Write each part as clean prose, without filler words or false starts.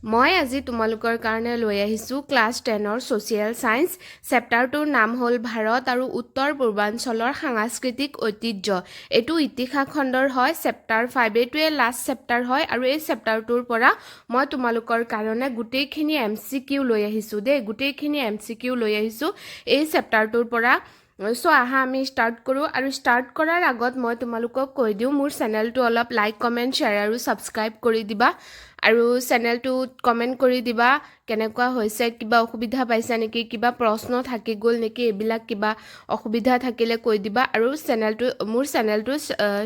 মই আজি তোমালোকৰ কাৰণে লৈ আহিছোঁ ক্লাছ 10ৰ ছ'চিয়েল ছায়েন্স চেপ্টাৰটোৰ নাম হ'ল ভাৰত আৰু উত্তৰ পূৰ্বাঞ্চলৰ সাংস্কৃতিক ঐতিহ্য। এইটো ইতিহাস খণ্ডৰ হয়, চেপ্টাৰ 5। এইটোৱে লাষ্ট চেপ্টাৰ হয় আৰু এই চেপ্টাৰটোৰ পৰা মই তোমালোকৰ কাৰণে গোটেইখিনি MCQ লৈ আহিছোঁ দেই, গোটেইখিনি MCQ লৈ আহিছোঁ এই চেপ্টাৰটোৰ পৰা। চ' আহা আমি ষ্টাৰ্ট কৰোঁ আৰু ষ্টাৰ্ট কৰাৰ আগত মই তোমালোকক কৈ দিওঁ মোৰ চেনেলটো অলপ লাইক কমেণ্ট শ্বেয়াৰ আৰু ছাবস্ক্ৰাইব কৰি দিবা আৰু চেনেলটোত কমেণ্ট কৰি দিবা কেনেকুৱা হৈছে, কিবা অসুবিধা পাইছা নেকি, কিবা প্ৰশ্ন থাকি গ'ল নেকি, এইবিলাক কিবা অসুবিধা থাকিলে কৈ দিবা আৰু মোৰ চেনেলটো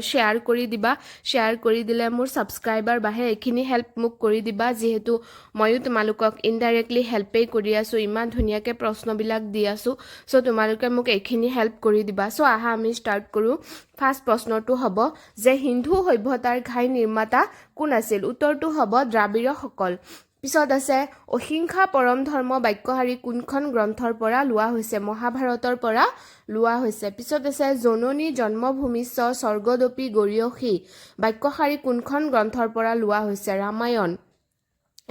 শ্বেয়াৰ কৰি দিবা। শ্বেয়াৰ কৰি দিলে মোৰ ছাবস্ক্ৰাইবাৰ বাঢ়ে, এইখিনি হেল্প মোক কৰি দিবা যিহেতু ময়ো তোমালোকক ইনডাইৰেক্টলি হেল্পেই কৰি আছোঁ, ইমান ধুনীয়াকৈ প্ৰশ্নবিলাক দি আছোঁ। চ' তোমালোকে মোক এইখিনি হেল্প কৰি দিবা। চ' আহা আমি ষ্টাৰ্ট কৰোঁ। ফাৰ্ষ্ট প্ৰশ্নটো হ'ব যে সিন্ধু সভ্যতাৰ ঘাই নিৰ্মাতা কোন আছিল? উত্তৰটো হ'ব দ্ৰাবিড়সকল। পিছত আছে অহিংসা পৰম ধৰ্ম বাক্যশাৰী কোনখন গ্ৰন্থৰ পৰা লোৱা হৈছে? মহাভাৰতৰ পৰা লোৱা হৈছে। পিছত আছে জননী জন্মভূমিশ্চ স্বৰ্গদপি গৰীয়সী বাক্যশাৰী কোনখন গ্ৰন্থৰ পৰা লোৱা হৈছে? ৰামায়ণ।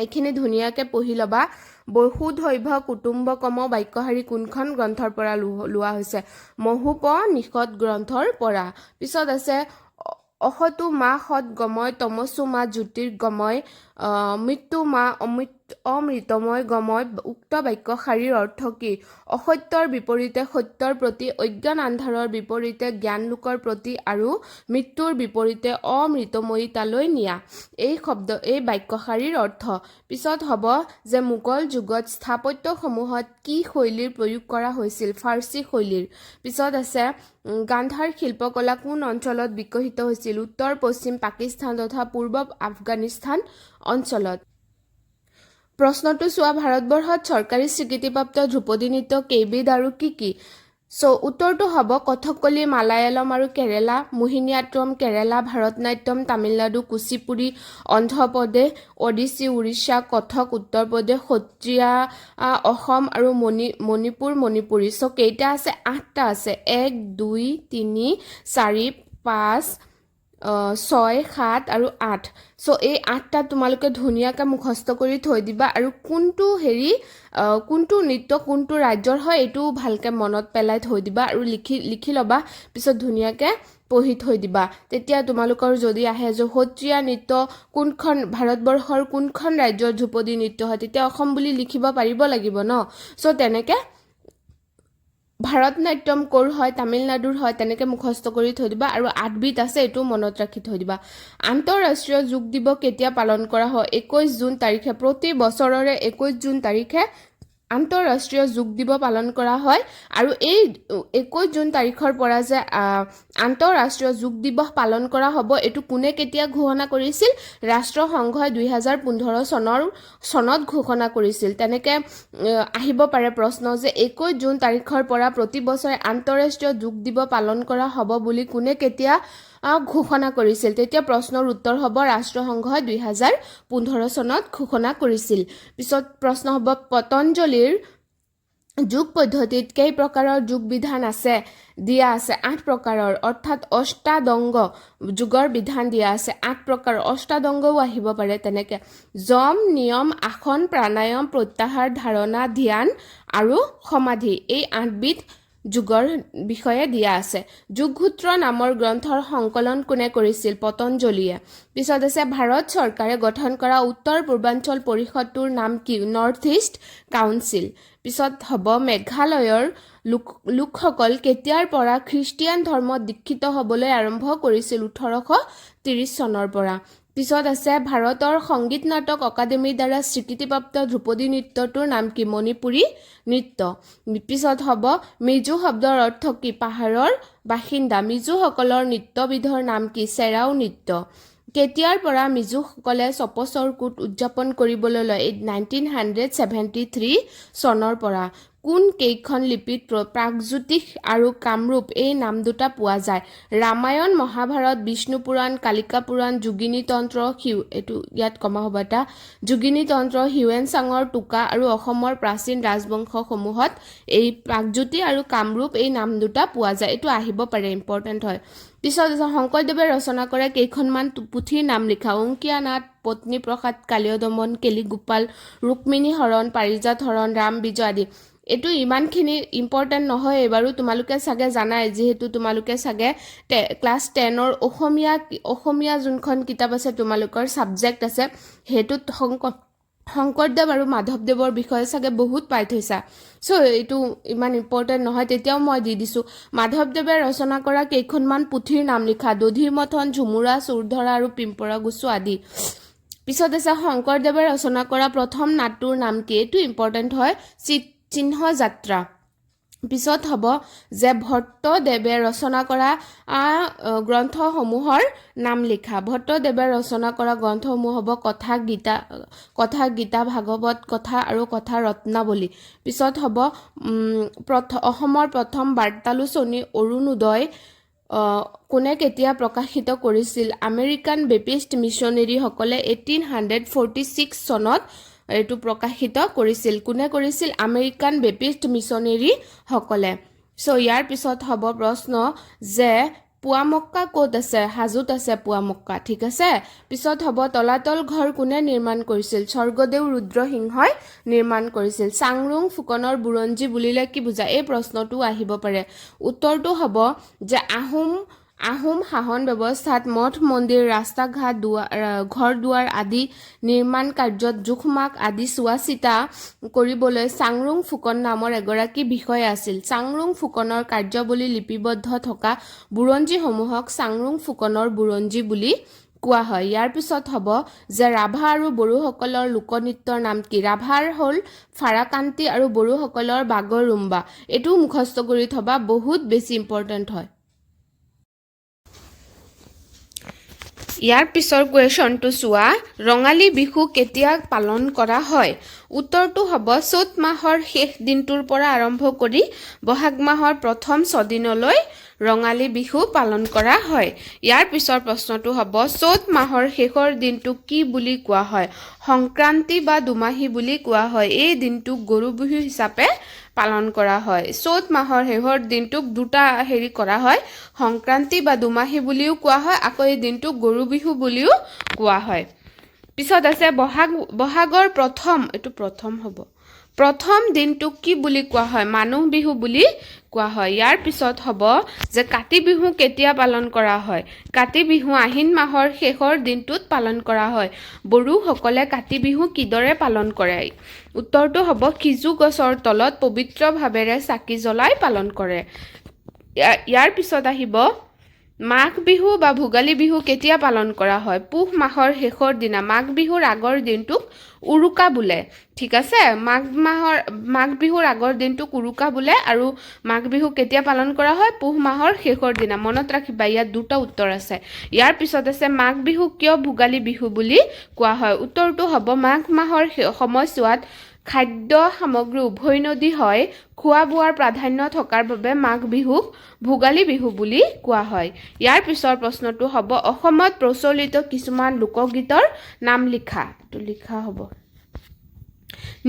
এইখিনি ধুনীয়াকৈ পঢ়ি ল'বা। বসুধৈৱ কুটুম্বকম বাক্যশাৰী কোনখন গ্ৰন্থৰ পৰা লোৱা হৈছে? মহোপনিষদ গ্ৰন্থৰ পৰা। পিছত আছে অসতু মা সৎ গময় তমসু মা জ্যোতিৰ্গময় মৃত্যু মা অমৃতময় গময় উক্ত বাক্যশাৰীৰ অৰ্থ কি? অসত্যৰ বিপৰীতে সত্যৰ প্ৰতি, অজ্ঞান আন্ধাৰৰ বিপৰীতে জ্ঞানলোকৰ প্ৰতি আৰু মৃত্যুৰ বিপৰীতে অমৃতময়িতালৈ নিয়া। এই বাক্যশাৰীৰ অৰ্থ। পিছত হ'ব যে মোগল যুগত স্থাপত্যসমূহত কি শৈলীৰ প্ৰয়োগ কৰা হৈছিল? ফাৰ্চী শৈলীৰ। পিছত আছে গান্ধাৰ শিল্পকলা কোন অঞ্চলত বিকশিত হৈছিল? উত্তৰ পশ্চিম পাকিস্তান তথা পূৰ্ব আফগানিস্তান অঞ্চলত। প্ৰশ্নটো চোৱা, ভাৰতবৰ্ষত চৰকাৰী স্বীকৃতিপ্ৰাপ্ত ধ্ৰুপদী নৃত্য কেইবিধ আৰু কি কি? চ' উত্তৰটো হ'ব কথকলি মালায়ালম আৰু কেৰেলা, মোহিনীয়াট্টম কেৰেলা, ভাৰতনাট্যম তামিলনাডু, কুচিপুড়ি অন্ধ্ৰপ্ৰদেশ, ওডিচী উৰিষ্যা, কথক উত্তৰ প্ৰদেশ, সত্ৰীয়া অসম আৰু মণিপুৰ মণিপুৰী। চ' কেইটা আছে? 8টা আছে। 1 2 3 4 5 6 7 আৰু 8। চ' এই 8টা তোমালোকে ধুনীয়াকৈ মুখস্থ কৰি থৈ দিবা আৰু কোনটো নৃত্য কোনটো ৰাজ্যৰ হয় এইটো ভালকৈ মনত পেলাই থৈ দিবা আৰু লিখি ল'বা। পিছত ধুনীয়াকৈ পঢ়ি থৈ দিবা। তেতিয়া তোমালোকৰ যদি আহে যে সত্ৰীয়া নৃত্য কোনখন ভাৰতবৰ্ষৰ কোনখন ৰাজ্যৰ ধ্ৰুপদী নৃত্য হয়, তেতিয়া অসম বুলি লিখিব পাৰিব লাগিব ন। চ' তেনেকৈ ভাৰতনাট্যম ক'ৰ হয়, তামিলনাডুৰ হয়, তেনেকৈ মুখস্থ কৰি থৈ দিবা আৰু 8বিধ আছে, এইটো মনত ৰাখি থৈ দিবা। আন্তঃৰাষ্ট্ৰীয় যোগ দিৱস কেতিয়া পালন কৰা হয়? 21 জুন তাৰিখে। প্ৰতি বছৰৰে 21 জুন তাৰিখে আন্তঃৰাষ্ট্ৰীয় যোগ দিৱস পালন কৰা হয় আৰু এই 21 জুন তাৰিখৰ পৰা যে আন্তঃৰাষ্ট্ৰীয় যোগ দিৱস পালন কৰা হ'ব, এইটো কোনে কেতিয়া ঘোষণা কৰিছিল? ৰাষ্ট্ৰসংঘই 2015 চনত ঘোষণা কৰিছিল। তেনেকৈ আহিব পাৰে প্ৰশ্ন যে 21 জুন তাৰিখৰ পৰা প্ৰতি বছৰে আন্তঃৰাষ্ট্ৰীয় যোগ দিৱস পালন কৰা হ'ব বুলি কোনে কেতিয়া ঘোষণা কৰিছিল? তেতিয়া প্ৰশ্নৰ উত্তৰ হ'ব ৰাষ্ট্ৰসংঘই 2015 চনত ঘোষণা কৰিছিল। পিছত প্ৰশ্ন হ'ব পতঞ্জলীৰ যোগ পদ্ধতিত কেই প্ৰকাৰৰ যোগ বিধান আছে? দিয়া আছে 8 প্ৰকাৰৰ, অৰ্থাৎ অষ্টাদংগ যোগৰ বিধান দিয়া আছে 8 প্ৰকাৰৰ। অষ্টাদংগও আহিব পাৰে তেনেকৈ। যম, নিয়ম, আসন, প্ৰাণায়াম, প্ৰত্যাহাৰ, ধাৰণা, ধ্যান আৰু সমাধি, এই 8বিধ যোগৰ বিষয়ে দিয়া আছে। যোগসূত্ৰ নামৰ গ্ৰন্থৰ সংকলন কোনে কৰিছিল? পতঞ্জলীয়ে। পিছত আছে ভাৰত চৰকাৰে গঠন কৰা উত্তৰ পূৰ্বাঞ্চল পৰিষদটোৰ নাম কি? North east council. পিছত হ'ব মেঘালয়ৰ লোকসকল কেতিয়াৰ পৰা খ্ৰীষ্টিয়ান ধৰ্মত দীক্ষিত হ'বলৈ আৰম্ভ কৰিছিল? 1830 চনৰ পৰা। পিছত আছে ভাৰতৰ সংগীত নাটক অকাডেমীৰ দ্বাৰা স্বীকৃতিপ্ৰাপ্ত ধ্ৰুপদী নৃত্যটোৰ নাম কি? মণিপুৰী নৃত্য। পিছত হ'ব মিজো শব্দৰ অৰ্থ কি? পাহাৰৰ বাসিন্দা। মিজোসকলৰ নৃত্যবিধৰ নাম কি? চেৰাও নৃত্য। কেতিয়াৰ পৰা মিজোসকলে চপচৰ কুট উদযাপন কৰিবলৈ লয়? 1973 চনৰ পৰা। কোন কেইখন লিপিত প্ৰাগজ্যোতিষ আৰু কামৰূপ এই নাম দুটা পোৱা যায় ৰামায়ণ মহাভাৰত বিষ্ণু পুৰাণ কালিকা পুৰাণ যোগিনী তন্ত্ৰ এইটো ইয়াত কমা হ'ব এটা যোগিনী তন্ত্ৰ হিউৱেন চাঙৰ টোকা আৰু অসমৰ প্ৰাচীন ৰাজবংশসমূহত এই প্ৰাগজ্যোতি আৰু কামৰূপ এই নাম দুটা পোৱা যায় এইটো আহিব পাৰে ইম্পৰ্টেণ্ট হয় পিছত শংকৰদেৱে ৰচনা কৰে কেইখনমান পুথিৰ নাম লিখা অংকীয়া নাট পত্নী প্ৰসাদ কালীয় দমন কেলিগোপাল ৰুক্মিণী হৰণ পাৰিজাত হৰণ ৰাম বিজয় আদি এইটো ইমানখিনি ইম্পৰ্টেণ্ট নহয় বাৰু তোমালোকে চাগে জানাই যিহেতু তোমালোকে চাগে ক্লাছ 10ৰ অসমীয়া যোনখন কিতাপ আছে তোমালোকৰ ছাবজেক্ট আছে সেইটোত শংকৰদেৱ আৰু মাধৱদেৱৰ বিষয়ে চাগে বহুত পাই থৈছা চ' এইটো ইমান ইম্পৰ্টেণ্ট নহয় তেতিয়াও মই দি দিছোঁ মাধৱদেৱে ৰচনা কৰা কেইখনমান পুথিৰ নাম লিখা দধিৰ মথন ঝুমুৰা চুৰধৰা আৰু পিম্পৰা গুচু আদি পিছত আছে শংকৰদেৱে ৰচনা কৰা প্ৰথম নাটটোৰ নাম কি এইটো ইম্পৰ্টেণ্ট হয় চিহ্ন যাত্ৰা পিছত হ'ব যে ভট্টদেৱে ৰচনা কৰা গ্ৰন্থসমূহৰ নাম লিখা ভট্টদেৱে ৰচনা কৰা গ্ৰন্থসমূহ হ'ব কথা গীতা ভাগৱত কথা আৰু কথা ৰত্নাৱলী পিছত হ'ব অসমৰ প্ৰথম বাৰ্তালোচনী অৰুণোদয় কোনে কেতিয়া প্ৰকাশিত কৰিছিল আমেৰিকান বেপ্টিষ্ট মিছনেৰীসকলে 1846 চনত এইটো প্ৰকাশিত কৰিছিল কোনে কৰিছিল আমেৰিকান বেপ্টিষ্ট মিছনেৰীসকলে চ' ইয়াৰ পিছত হ'ব প্ৰশ্ন যে পুৱামক্কা ক'ত আছে হাজোত আছে পুৱামক্কা ঠিক আছে পিছত হ'ব তলাতল ঘৰ কোনে নিৰ্মাণ কৰিছিল স্বৰ্গদেউ ৰুদ্ৰসিংহই নিৰ্মাণ কৰিছিল চাংৰুং ফুকনৰ বুৰঞ্জী বুলিলে কি বুজা এই প্ৰশ্নটো আহিব পাৰে উত্তৰটো হ'ব যে আহোম শাসন ব্যৱস্থাত মঠ মন্দিৰ ৰাস্তা ঘাট ঘৰ দুৱাৰ আদি নিৰ্মাণ কাৰ্যত জোখমাখ আদি চোৱা চিতা কৰিবলৈ চাংৰুং ফুকন নামৰ এগৰাকী বিষয়া আছিল চাংৰুং ফুকনৰ কাৰ্যাৱলী লিপিবদ্ধ থকা বুৰঞ্জীসমূহক চাংৰুং ফুকনৰ বুৰঞ্জী বুলি কোৱা হয় ইয়াৰ পিছত হ'ব যে ৰাভা আৰু বড়োসকলৰ লোকনৃত্যৰ নাম কি ৰাভাৰ হ'ল ফাৰাকান্তি আৰু বড়োসকলৰ বাগৰুম্বা এইটো মুখস্থ কৰি থবা বহুত বেছি ইম্পৰ্টেণ্ট হয় ইয়াৰ পিছৰ কুৱেশ্যনটো চোৱা ৰঙালী বিহু কেতিয়া পালন কৰা হয় উত্তৰটো হ'ব চ'ত মাহৰ শেষ দিনটোৰ পৰা আৰম্ভ কৰি বহাগ মাহৰ প্ৰথম 6 দিনলৈ ৰঙালী বিহু পালন কৰা হয় ইয়াৰ পিছৰ প্ৰশ্নটো হ'ব চ'ত মাহৰ শেষৰ দিনটোক কি বুলি কোৱা হয় সংক্ৰান্তি বা দুমাহী বুলি কোৱা হয় এই দিনটোক গৰু বিহু হিচাপে পালন কৰা হয় চ'ত মাহৰ শেষৰ দিনটোক দুটা কৰা হয় সংক্ৰান্তি বা দুমাহী বুলিও কোৱা হয় আকৌ এই দিনটোক গৰু বিহু বুলিও কোৱা হয় পিছত আছে বহাগৰ প্ৰথম দিনটোক কি বুলি কোৱা হয় মানুহ বিহু বুলি কোৱা হয় ইয়াৰ পিছত হ'ব যে কাতি বিহু কেতিয়া পালন কৰা হয় কাতি বিহু আহিন মাহৰ শেষৰ দিনটোত পালন কৰা হয় বড়োসকলে কাতি বিহু কিদৰে পালন কৰে উত্তৰটো হ'ব সিজু গছৰ তলত পবিত্ৰ ভাৱেৰে চাকি জ্বলাই পালন কৰে ইয়াৰ পিছত আহিব মাঘ বিহু বা ভোগালী বিহু কেতিয়া পালন কৰা হয় পুহ মাহৰ শেষৰ দিনা মাঘ বিহুৰ আগৰ দিনটোক উৰুকা বোলে ঠিক আছে মাঘ বিহুৰ আগৰ দিনটোক উৰুকা বোলে আৰু মাঘ বিহু কেতিয়া পালন কৰা হয় পুহ মাহৰ শেষৰ দিনা মনত ৰাখিবা ইয়াত দুটা উত্তৰ আছে ইয়াৰ পিছত আছে মাঘ বিহু কিয় ভোগালী বিহু বুলি কোৱা হয় উত্তৰটো হ'ব মাঘ মাহৰ সময়ছোৱাত খাদ্য সামগ্ৰী উভৈনদী হয় খোৱা বোৱাৰ প্ৰাধান্য থকাৰ বাবে মাঘ বিহুক ভোগালী বিহু বুলি কোৱা হয় ইয়াৰ পিছৰ প্ৰশ্নটো হ'ব অসমত প্ৰচলিত কিছুমান লোকগীতৰ নাম লিখা হ'ব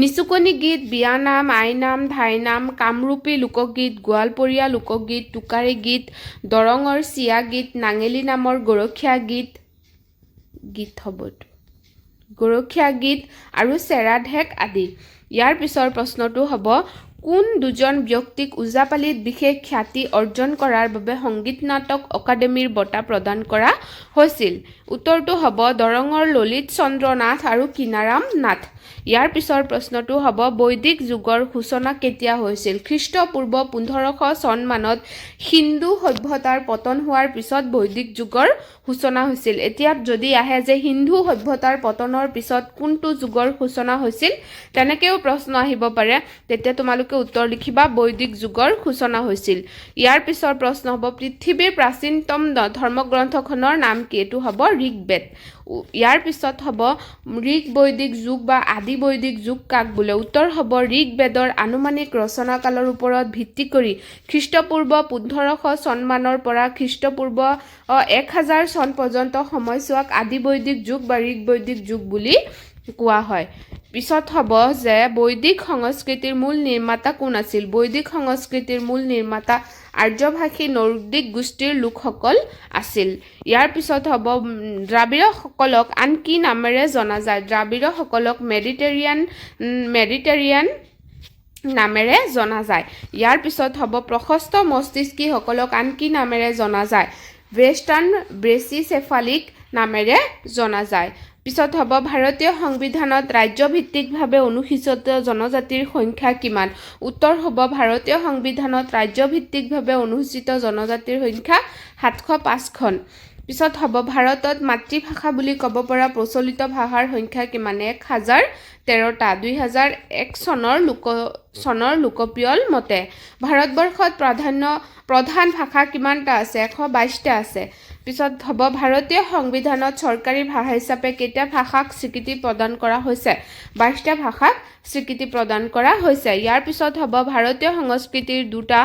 নিচুকনি গীত বিয়ানাম আইনাম ধাইনাম কামৰূপী লোকগীত গোৱালপৰীয়া লোকগীত টোকাৰী গীত দৰঙৰ চিয়া গীত নাঙেলী নামৰ গৰখীয়া গীত হ'ব গৰখীয়া গীত আৰু চেৰাঢেক আদি ইয়াৰ পিছৰ প্ৰশ্নটো হ'ব কোন দুজন ব্যক্তিক ওজাপালিত বিশেষ খ্যাতি অৰ্জন কৰাৰ বাবে সংগীত নাটক অকাডেমীৰ বঁটা প্ৰদান কৰা হৈছিল উত্তৰটো হ'ব দৰঙৰ ললিত চন্দ্ৰ নাথ আৰু কিনাৰাম নাথ ইয়াৰ পিছৰ প্ৰশ্নটো হ'ব বৈদিক যুগৰ সূচনা কেতিয়া হৈছিল খ্ৰীষ্টপূৰ্ব 1500 চনমানত হিন্দু সভ্যতাৰ পতন হোৱাৰ পিছত বৈদিক যুগৰ সূচনা হৈছিল এতিয়া যদি আহে যে হিন্দু সভ্যতাৰ পতনৰ পিছত কোনটো যুগৰ সূচনা হৈছিল তেনেকেও প্ৰশ্ন আহিব পাৰে তেতিয়া তোমালোকে উত্তৰ লিখিবা বৈদিক যুগৰ সূচনা হৈছিল ইয়াৰ পিছৰ প্ৰশ্ন হ'ব পৃথিৱীৰ প্ৰাচীনতম ধৰ্মগ্ৰন্থখনৰ নাম কি এটো হ'ব ঋগ্বেদ ইয়াৰ পিছত হ'ব ঋগ বৈদিক যুগ বা আদি বৈদিক যুগ কাক বোলে উত্তৰ হ'ব ঋগবেদৰ আনুমানিক ৰচনাকালৰ ওপৰত ভিত্তি কৰি খ্ৰীষ্টপূৰ্ব 1500 চনমানৰ পৰা খ্ৰীষ্টপূৰ্ব 1000 চন পৰ্যন্ত সময়ছোৱাক আদি বৈদিক যুগ বা ঋগ বৈদিক যুগ বুলি কোৱা হয় পিছত হ'ব যে বৈদিক সংস্কৃতিৰ মূল নিৰ্মাতা কোন আছিল বৈদিক সংস্কৃতিৰ মূল নিৰ্মাতা আৰ্যভাষী নৰ্দিক গোষ্ঠীৰ লোকসকল আছিল ইয়াৰ পিছত হ'ব দ্ৰাবিড়সকলক আন কি নামেৰে জনা যায় দ্ৰাবিড়সকলক মেডিটেৰিয়ান নামেৰে জনা যায় ইয়াৰ পিছত হ'ব প্ৰশস্ত মস্তিষ্কীসকলক আন কি নামেৰে জনা যায় ৱেষ্টাৰ্ণ ব্ৰেচিচেফালিক নামেৰে জনা যায় পিছত হ'ব ভাৰতীয় সংবিধানত ৰাজ্যভিত্তিকভাৱে অনুসূচিত জনজাতিৰ সংখ্যা কিমান উত্তৰ হ'ব ভাৰতীয় সংবিধানত ৰাজ্যভিত্তিকভাৱে অনুসূচিত জনজাতিৰ সংখ্যা 705খন পিছত হ'ব ভাৰতত মাতৃভাষা বুলি ক'ব পৰা প্ৰচলিত ভাষাৰ সংখ্যা কিমান 1013টা 2001 চনৰ লোকপিয়ল মতে ভাৰতবৰ্ষত প্ৰধান ভাষা কিমানটা আছে 122টা আছে পিছত হ'ব ভাৰতীয় সংবিধানত চৰকাৰী ভাষা হিচাপে কেইটা ভাষাক স্বীকৃতি প্ৰদান কৰা হৈছে 22টা ভাষাক স্বীকৃতি প্ৰদান কৰা হৈছে ইয়াৰ পিছত হ'ব ভাৰতীয় সংস্কৃতিৰ দুটা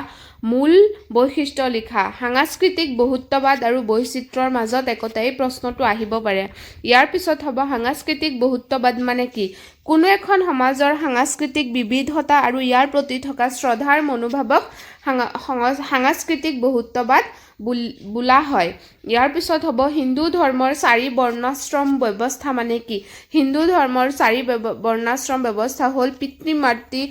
মূল বৈশিষ্ট্য লিখা সাংস্কৃতিক বহুত্ববাদ আৰু বৈচিত্ৰ্যৰ মাজত একতা এই প্ৰশ্নটো আহিব পাৰে ইয়াৰ পিছত হ'ব সাংস্কৃতিক বহুত্ববাদ মানে কি কোনো এখন সমাজৰ সাংস্কৃতিক বিবিধতা আৰু ইয়াৰ প্ৰতি থকা শ্ৰদ্ধাৰ মনোভাৱক সাংস্কৃতিক বহুত্ববাদ বোলা হয় ইয়াৰ পিছত হ'ব হিন্দু ধৰ্মৰ 4 বৰ্ণাশ্ৰম ব্যৱস্থা মানে কি হিন্দু ধৰ্মৰ 4 বৰ্ণাশ্ৰম ব্যৱস্থা হ'ল পিতৃ মাতৃ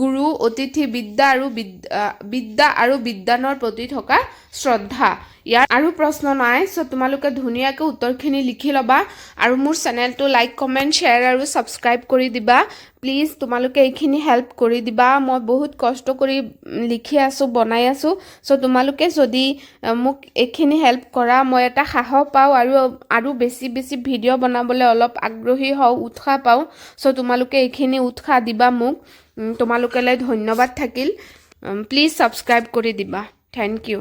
গুৰু অতিথি বিদ্যা আৰু বিজ্ঞানৰ প্ৰতি থকা শ্ৰদ্ধা ইয়াৰ আৰু প্ৰশ্ন নাই সো তোমালোকে ধুনীয়াকৈ উত্তৰখিনি লিখি ল'বা আৰু মোৰ চেনেলটো লাইক কমেন্ট শ্বেয়াৰ আৰু সাবস্ক্ৰাইব কৰি দিবা প্লিজ তোমালোকে এইখিনি হেল্প কৰি দিবা মই বহুত কষ্ট কৰি লিখি আছো বনাই আছো সো তোমালোকে যদি মোক এইখিনি হেল্প কৰা মই এটা সাহস পাওঁ আৰু বেছি ভিডিঅ' বনাবলৈ অলপ আগ্ৰহী হওঁ উৎসাহ পাওঁ সো তোমালোকে এইখিনি উৎসাহ দিবা মোক তোমালোকলৈ ধন্যবাদ থাকিল প্লিজ সাবস্ক্ৰাইব কৰি দিবা থ্যাংক ইউ